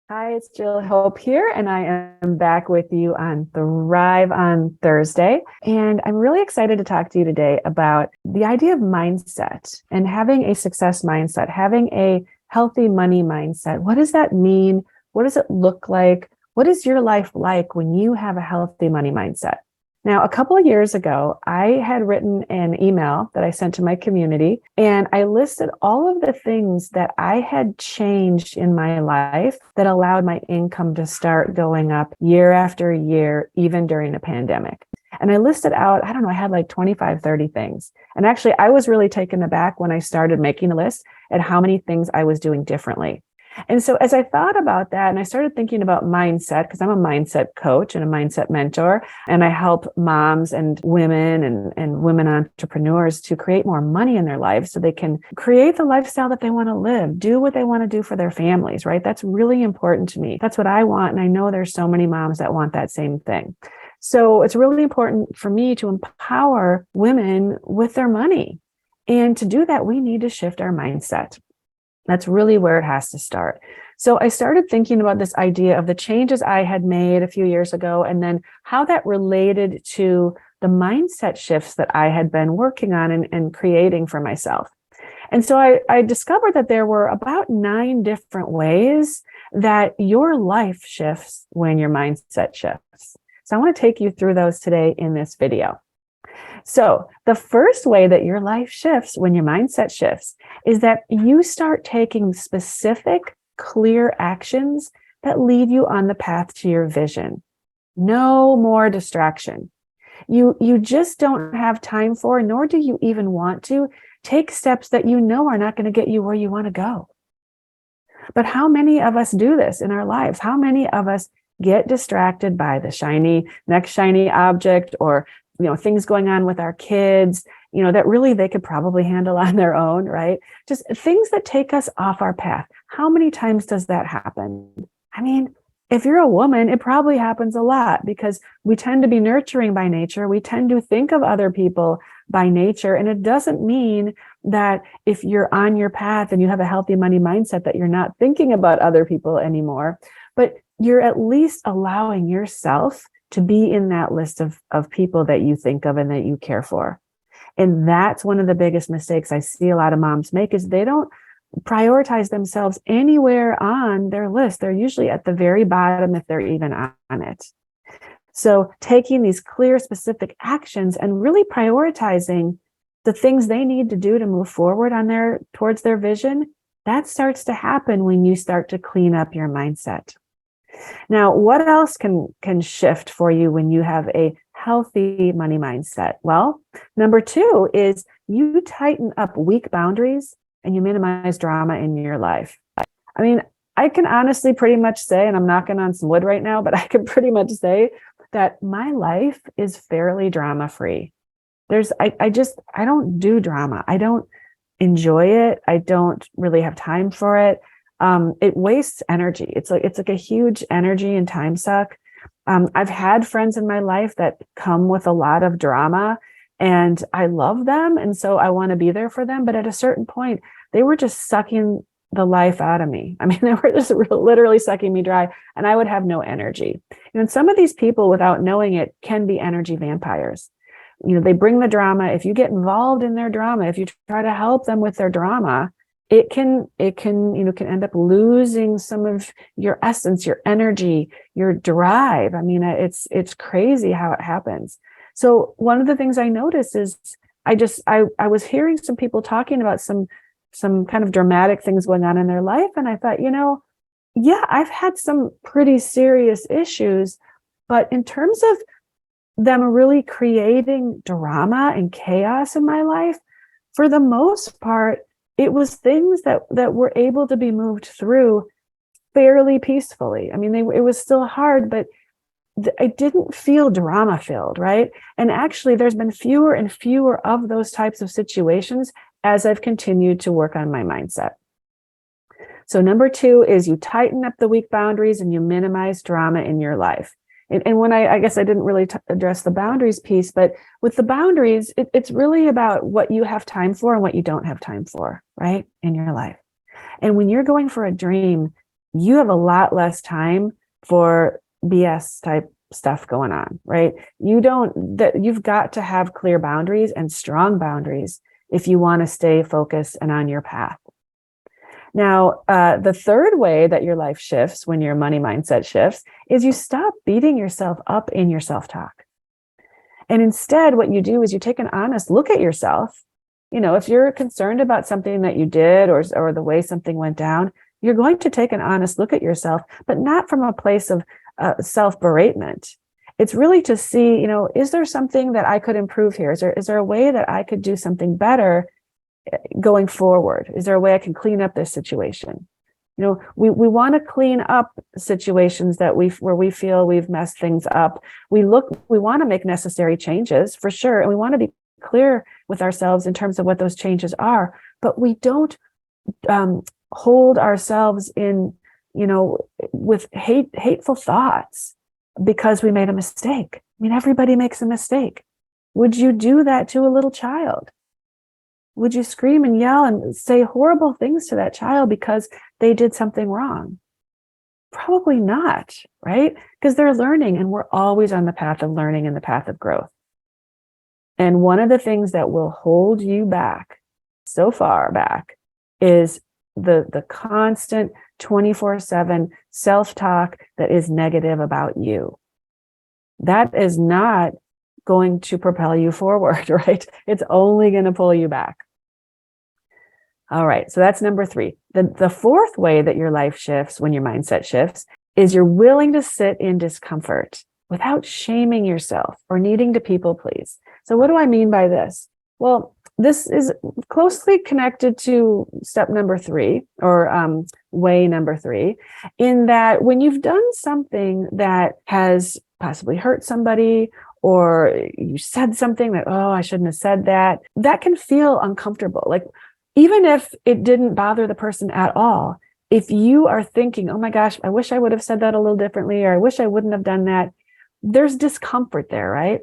Hi, it's Jill Hope here, and I am back with you on Thrive on Thursday. And I'm really excited to talk to you today about the idea of mindset and having a success mindset, having a healthy money mindset. What does that mean? What does it look like? What is your life like when you have a healthy money mindset? Now, a couple of years ago, I had written an email that I sent to my community, and I listed all of the things that I had changed in my life that allowed my income to start going up year after year, even during the pandemic. And I listed out, I don't know, I had like 25, 30 things. And actually, I was really taken aback when I started making the list at how many things I was doing differently. And so as I thought about that and I started thinking about mindset, because I'm a mindset coach and a mindset mentor, and I help moms and women and women entrepreneurs to create more money in their lives so they can create the lifestyle that they want to live, do what they want to do for their families, right? That's really important to me. That's what I want. And I know there's so many moms that want that same thing. So it's really important for me to empower women with their money. And to do that, we need to shift our mindset. That's really where it has to start. So I started thinking about this idea of the changes I had made a few years ago, and then how that related to the mindset shifts that I had been working on and creating for myself. And so I discovered that there were about 9 different ways that your life shifts when your mindset shifts. So I want to take you through those today in this video. So the first way that your life shifts when your mindset shifts is that you start taking specific, clear actions that lead you on the path to your vision. No more distraction. You just don't have time for, nor do you even want to, take steps that you know are not going to get you where you want to go. But how many of us do this in our lives? How many of us get distracted by the next shiny object, or things going on with our kids, that really they could probably handle on their own, right? Just things that take us off our path. How many times does that happen? I mean, if you're a woman, it probably happens a lot because we tend to be nurturing by nature. We tend to think of other people by nature. And it doesn't mean that if you're on your path and you have a healthy money mindset that you're not thinking about other people anymore, but you're at least allowing yourself to be in that list of people that you think of and that you care for. And that's one of the biggest mistakes I see a lot of moms make, is they don't prioritize themselves anywhere on their list. They're usually at the very bottom if they're even on it. So taking these clear, specific actions and really prioritizing the things they need to do to move forward towards their vision, that starts to happen when you start to clean up your mindset. Now, what else can shift for you when you have a healthy money mindset? Well, number 2 is you tighten up weak boundaries and you minimize drama in your life. I mean, I can honestly pretty much say, and I'm knocking on some wood right now, but I can pretty much say that my life is fairly drama-free. I don't do drama. I don't enjoy it. I don't really have time for it. It wastes energy. It's like a huge energy and time suck. I've had friends in my life that come with a lot of drama, and I love them. And so I want to be there for them. But at a certain point, they were just sucking the life out of me. I mean, they were just literally sucking me dry, and I would have no energy. And some of these people, without knowing it, can be energy vampires. They bring the drama. If you get involved in their drama, if you try to help them with their drama, it can end up losing some of your essence, your energy, your drive. I mean, it's crazy how it happens. So one of the things I noticed is I was hearing some people talking about some kind of dramatic things going on in their life. And I thought, yeah, I've had some pretty serious issues, but in terms of them really creating drama and chaos in my life, for the most part, it was things that were able to be moved through fairly peacefully. I mean, it was still hard, but I didn't feel drama filled, right? And actually, there's been fewer and fewer of those types of situations as I've continued to work on my mindset. So number 2 is you tighten up the weak boundaries and you minimize drama in your life. And when I guess I didn't really address the boundaries piece, but with the boundaries, it's really about what you have time for and what you don't have time for, right, in your life. And when you're going for a dream, you have a lot less time for BS type stuff going on, right? You've got to have clear boundaries and strong boundaries if you want to stay focused and on your path. Now, the third way that your life shifts when your money mindset shifts is you stop beating yourself up in your self-talk. And instead, what you do is you take an honest look at yourself. If you're concerned about something that you did or the way something went down, you're going to take an honest look at yourself, but not from a place of self-beratement. It's really to see, is there something that I could improve here? Is there a way that I could do something better going forward? Is there a way I can clean up this situation? We want to clean up situations where we feel we've messed things up. We want to make necessary changes for sure. And we want to be clear with ourselves in terms of what those changes are, but we don't hold ourselves in, with hateful thoughts because we made a mistake. I mean, everybody makes a mistake. Would you do that to a little child? Would you scream and yell and say horrible things to that child because they did something wrong? Probably not, right? Because they're learning, and we're always on the path of learning and the path of growth. And one of the things that will hold you back, so far back, is the constant 24/7 self-talk that is negative about you. That is not going to propel you forward, right? It's only going to pull you back. All right, so that's number 3. The fourth way that your life shifts when your mindset shifts is you're willing to sit in discomfort without shaming yourself or needing to people please. So what do I mean by this? Well, this is closely connected to step number 3, or way number 3, in that when you've done something that has possibly hurt somebody, or you said something that, oh, I shouldn't have said that, that can feel uncomfortable. Like, even if it didn't bother the person at all, if you are thinking, oh my gosh, I wish I would have said that a little differently, or I wish I wouldn't have done that, there's discomfort there, right?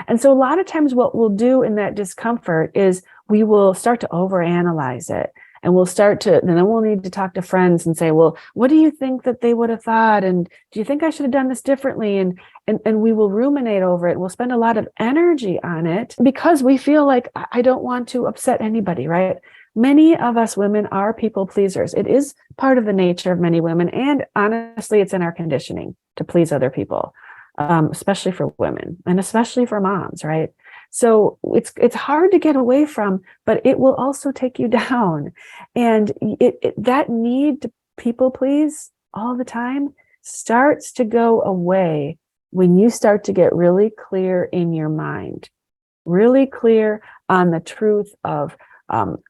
And so a lot of times what we'll do in that discomfort is we will start to overanalyze it. And then we'll need to talk to friends and say, well, what do you think that they would have thought? And do you think I should have done this differently? And we will ruminate over it. We'll spend a lot of energy on it because we feel like I don't want to upset anybody, right? Many of us women are people pleasers. It is part of the nature of many women. And honestly, it's in our conditioning to please other people, especially for women and especially for moms, right? So it's hard to get away from, but it will also take you down. And that need to people please all the time starts to go away when you start to get really clear in your mind, really clear on the truth of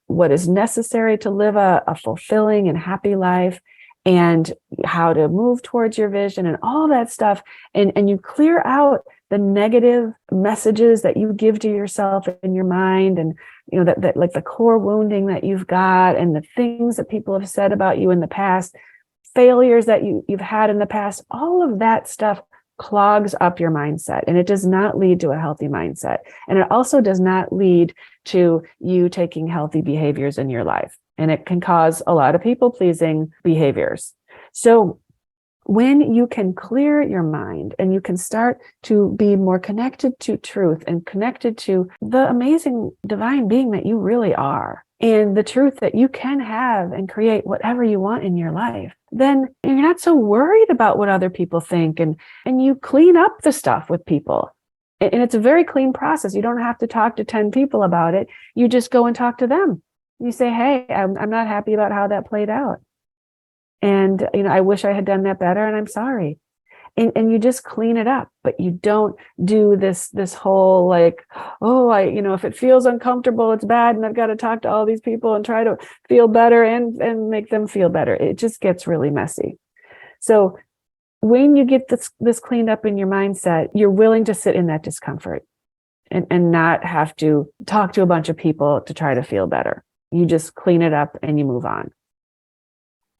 what is necessary to live a fulfilling and happy life, and how to move towards your vision and all that stuff. And you clear out the negative messages that you give to yourself in your mind, and that like the core wounding that you've got, and the things that people have said about you in the past, failures that you've had in the past, all of that stuff clogs up your mindset, and it does not lead to a healthy mindset. And it also does not lead to you taking healthy behaviors in your life. And it can cause a lot of people-pleasing behaviors. So when you can clear your mind and you can start to be more connected to truth and connected to the amazing divine being that you really are, and the truth that you can have and create whatever you want in your life, then you're not so worried about what other people think, and you clean up the stuff with people. And it's a very clean process. You don't have to talk to 10 people about it. You just go and talk to them. You say, hey, I'm not happy about how that played out. And, I wish I had done that better, and I'm sorry. And you just clean it up, but you don't do this whole like, oh, if it feels uncomfortable, it's bad, and I've got to talk to all these people and try to feel better and make them feel better. It just gets really messy. So when you get this cleaned up in your mindset, you're willing to sit in that discomfort and not have to talk to a bunch of people to try to feel better. You just clean it up and you move on.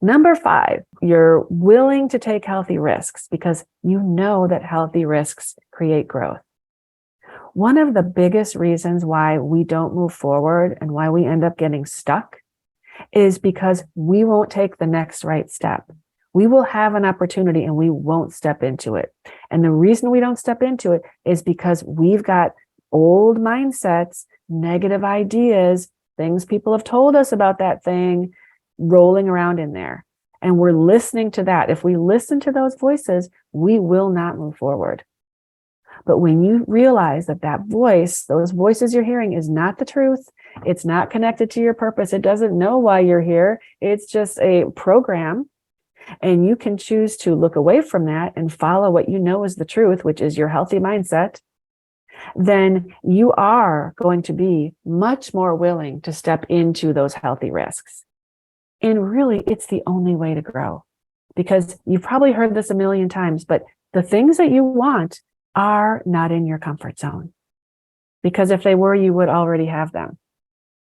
Number 5, you're willing to take healthy risks because you know that healthy risks create growth. One of the biggest reasons why we don't move forward and why we end up getting stuck is because we won't take the next right step. we will have an opportunity and we won't step into it. And the reason we don't step into it is because we've got old mindsets, negative ideas, things people have told us about that thing rolling around in there. And we're listening to that. If we listen to those voices, we will not move forward. But when you realize that that voice, those voices you're hearing is not the truth, it's not connected to your purpose, it doesn't know why you're here, it's just a program, and you can choose to look away from that and follow what you know is the truth, which is your healthy mindset, then you are going to be much more willing to step into those healthy risks. And really, it's the only way to grow. Because you've probably heard this a million times, but the things that you want are not in your comfort zone. Because if they were, you would already have them.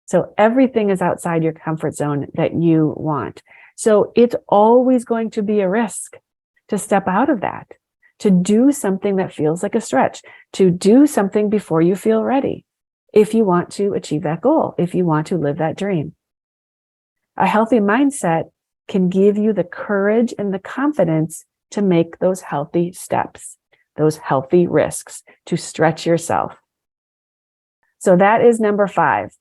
So everything is outside your comfort zone that you want. So it's always going to be a risk to step out of that, to do something that feels like a stretch, to do something before you feel ready, if you want to achieve that goal, if you want to live that dream. A healthy mindset can give you the courage and the confidence to make those healthy steps, those healthy risks, to stretch yourself. So that is number 5.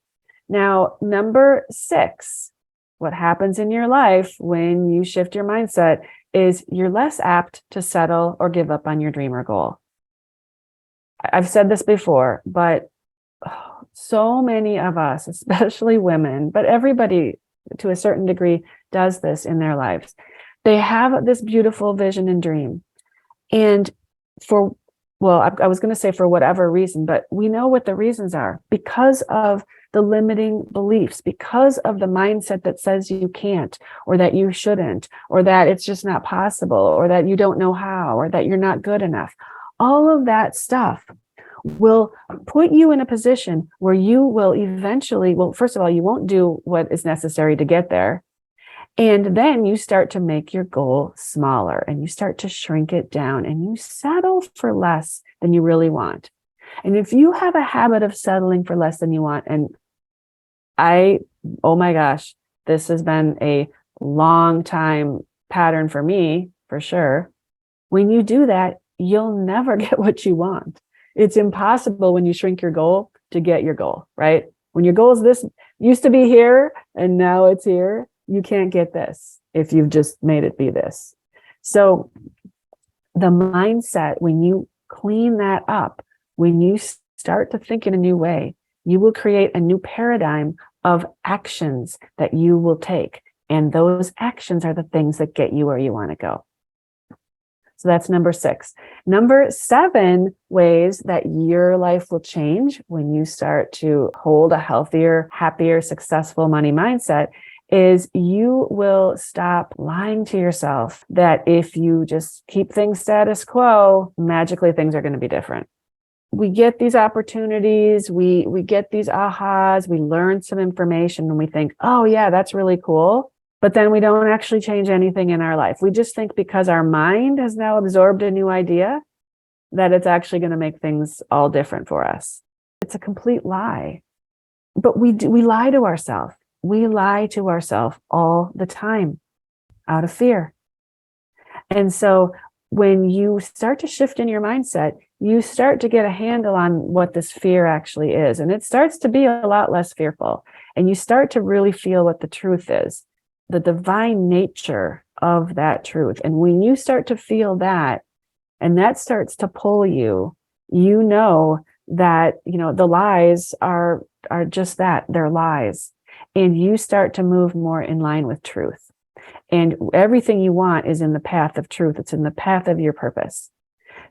Now, number 6, what happens in your life when you shift your mindset is you're less apt to settle or give up on your dream or goal. I've said this before, but so many of us, especially women, but everybody to a certain degree does this in their lives. They have this beautiful vision and dream. And I was going to say for whatever reason, but we know what the reasons are. Because of the limiting beliefs, because of the mindset that says you can't, or that you shouldn't, or that it's just not possible, or that you don't know how, or that you're not good enough. All of that stuff will put you in a position where you will eventually, first of all, you won't do what is necessary to get there. And then you start to make your goal smaller and you start to shrink it down and you settle for less than you really want. And if you have a habit of settling for less than you want, and oh my gosh, this has been a long time pattern for me, for sure. When you do that, you'll never get what you want. It's impossible when you shrink your goal to get your goal, right? When your goal is this, used to be here and now it's here, you can't get this if you've just made it be this. So the mindset, when you clean that up, when you start to think in a new way, you will create a new paradigm of actions that you will take. And those actions are the things that get you where you want to go. So that's number 6. Number 7 ways that your life will change when you start to hold a healthier, happier, successful money mindset is you will stop lying to yourself that if you just keep things status quo, magically things are going to be different. We get these opportunities, we get these ahas, we learn some information and we think, oh yeah, that's really cool. But then we don't actually change anything in our life. We just think because our mind has now absorbed a new idea that it's actually going to make things all different for us. It's a complete lie. But we lie to ourselves. We lie to ourselves all the time out of fear. And so when you start to shift in your mindset, you start to get a handle on what this fear actually is. And it starts to be a lot less fearful. And you start to really feel what the truth is, the divine nature of that truth. And when you start to feel that, and that starts to pull you, you know that, the lies are just that, they're lies. And you start to move more in line with truth. And everything you want is in the path of truth. It's in the path of your purpose.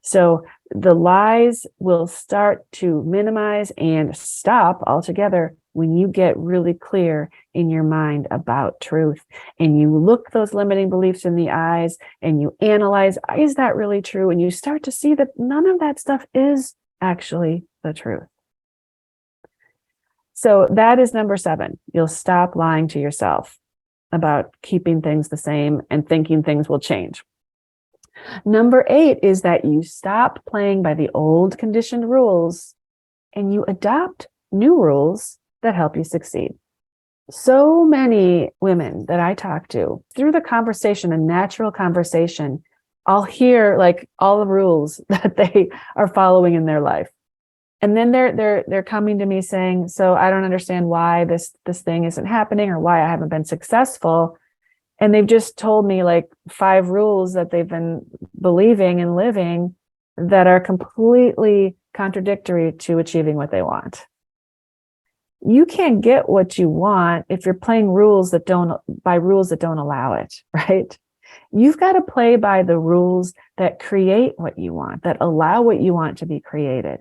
So the lies will start to minimize and stop altogether when you get really clear in your mind about truth. And you look those limiting beliefs in the eyes and you analyze, is that really true? And you start to see that none of that stuff is actually the truth. So that is number 7. You'll stop lying to yourself about keeping things the same and thinking things will change. Number 8 is that you stop playing by the old conditioned rules and you adopt new rules that help you succeed. So many women that I talk to, through the conversation, a natural conversation, I'll hear like all the rules that they are following in their life. And then they're coming to me saying, so I don't understand why this thing isn't happening or why I haven't been successful. And they've just told me like 5 rules that they've been believing and living that are completely contradictory to achieving what they want. You can't get what you want if you're playing rules that don't allow it, right? You've got to play by the rules that create what you want, that allow what you want to be created.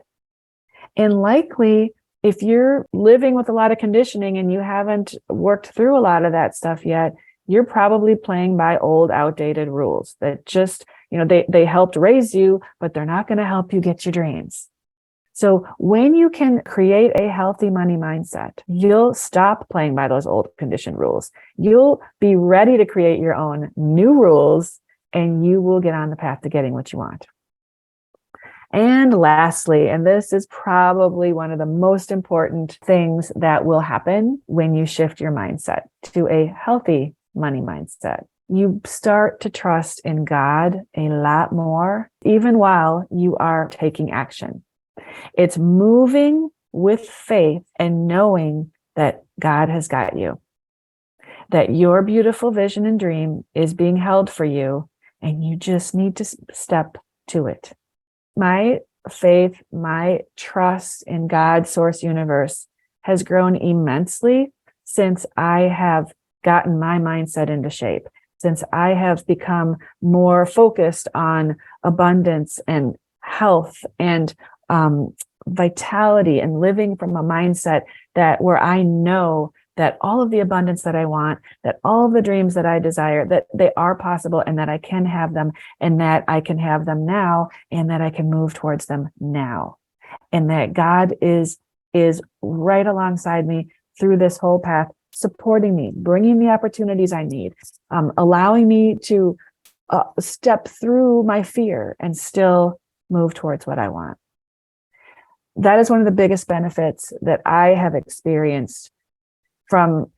And likely, if you're living with a lot of conditioning and you haven't worked through a lot of that stuff yet, you're probably playing by old, outdated rules that just, they helped raise you, but they're not going to help you get your dreams. So when you can create a healthy money mindset, you'll stop playing by those old conditioned rules. You'll be ready to create your own new rules, and you will get on the path to getting what you want. And lastly, and this is probably one of the most important things that will happen when you shift your mindset to a healthy money mindset, you start to trust in God a lot more, even while you are taking action. It's moving with faith and knowing that God has got you, that your beautiful vision and dream is being held for you, and you just need to step to it. My faith, my trust in God, source, universe has grown immensely since I have gotten my mindset into shape, since I have become more focused on abundance and health and vitality, and living from a mindset that where I know that all of the abundance that I want, that all of the dreams that I desire, that they are possible and that I can have them, and that I can have them now, and that I can move towards them now. And that God is right alongside me through this whole path, supporting me, bringing the opportunities I need, allowing me to step through my fear and still move towards what I want. That is one of the biggest benefits that I have experienced from,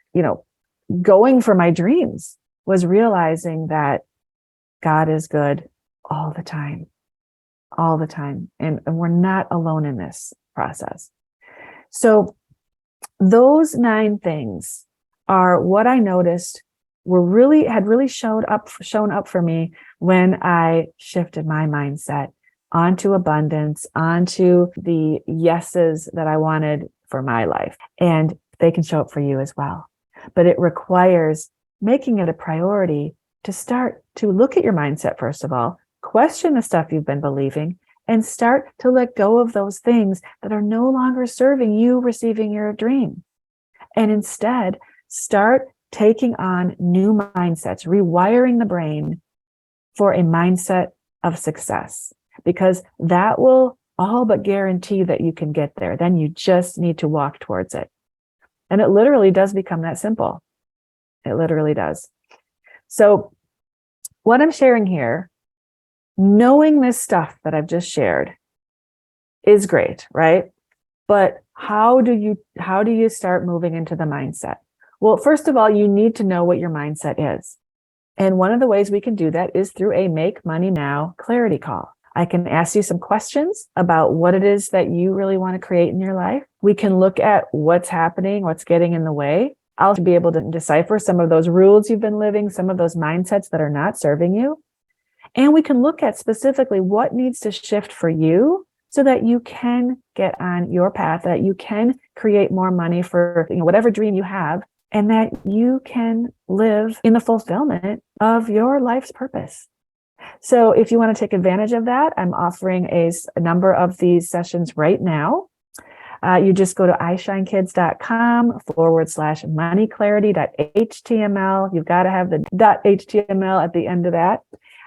going for my dreams, was realizing that God is good all the time. And we're not alone in this process. So those 9 things are what I noticed had really shown up for me when I shifted my mindset onto abundance, onto the yeses that I wanted for my life. And they can show up for you as well. But it requires making it a priority to start to look at your mindset, first of all, question the stuff you've been believing, and start to let go of those things that are no longer serving you receiving your dream. And instead, start taking on new mindsets, rewiring the brain for a mindset of success, because that will all but guarantee that you can get there. Then you just need to walk towards it. And it literally does become that simple. It literally does. So what I'm sharing here, knowing this stuff that I've just shared, is great, right? But how do you start moving into the mindset? Well, first of all, you need to know what your mindset is. And one of the ways we can do that is through a Make Money Now clarity call. I can ask you some questions about what it is that you really want to create in your life. We can look at what's happening, what's getting in the way. I'll be able to decipher some of those rules you've been living, some of those mindsets that are not serving you. And we can look at specifically what needs to shift for you so that you can get on your path, that you can create more money for whatever dream you have, and that you can live in the fulfillment of your life's purpose. So if you want to take advantage of that, I'm offering a number of these sessions right now. You just go to ishinekids.com/moneyclarity.html. You've got to have the .html at the end of that.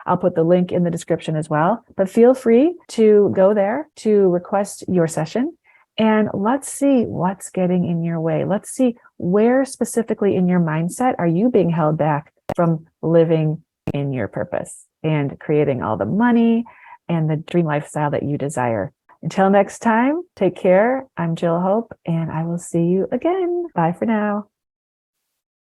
I'll put the link in the description as well. But feel free to go there to request your session. And let's see what's getting in your way. Let's see where specifically in your mindset are you being held back from living in your purpose and creating all the money and the dream lifestyle that you desire. Until next time, take care. I'm Jill Hope, and I will see you again. Bye for now.